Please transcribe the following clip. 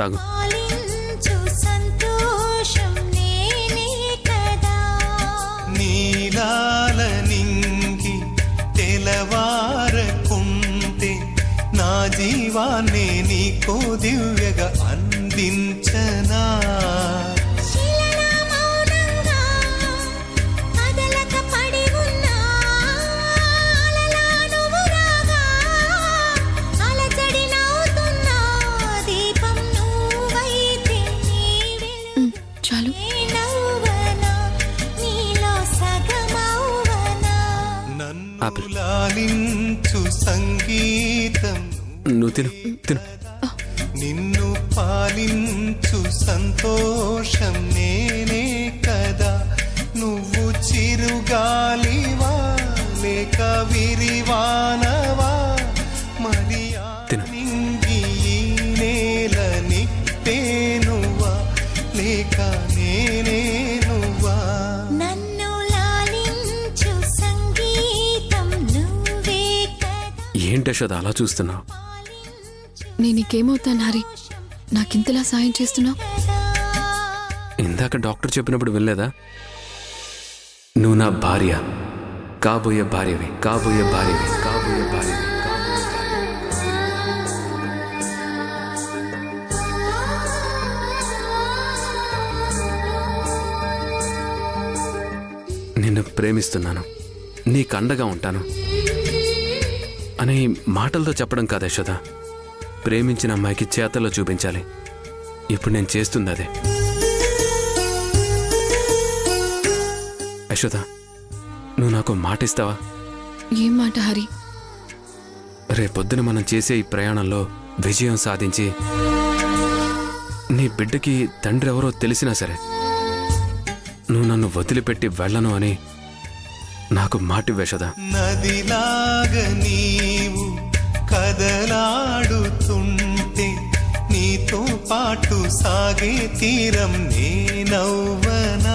తాగు. నీలాల నింగి తెలవారకుంటే నా జీవాన్ని నీకో దివ్యగా అందించనా. చాలు. నన్ను లాలించు సంగీతం నువ్వు తిను తిను. నిన్ను పాలించు సంతోషం నేనే కదా. నువ్వు చిరుగాలివా లేక విరివానవా మరి నింగి ఈ నేల నిప్పేనువా లేక నేనే నువ్వా. ఏంటి యశోద అలా చూస్తున్నావు? నేను నీకేమవుతాను హరి? నాకింతలా సాయం చేస్తున్నావు? ఇందాక డాక్టర్ చెప్పినప్పుడు వినలేదా? నువ్వు నా భార్య, కాబోయే భార్యవి, కాబోయే భార్యవి, కాబోయే భార్యవి. నిన్ను ప్రేమిస్తున్నాను, నీకు అండగా ఉంటాను అని మాటలతో చెప్పడం కాదు యశోద. ప్రేమించిన అమ్మాయికి చేతల్లో చూపించాలి. ఇప్పుడు నేను చేస్తుంది అదే. యశోద, నువ్వు నాకు మాట ఇస్తావా? ఏం మాట హరి? రేపొద్దున మనం చేసే ఈ ప్రయాణంలో విజయం సాధించి నీ బిడ్డకి తండ్రి ఎవరో తెలిసినా సరే నువ్వు నన్ను వదిలిపెట్టి వెళ్ళను అని నాకు మాట యశోద. నదిలాగా నీవు కదలాడుతుంటే నీతో పాటు సాగే తీరం నేనవ్వనా.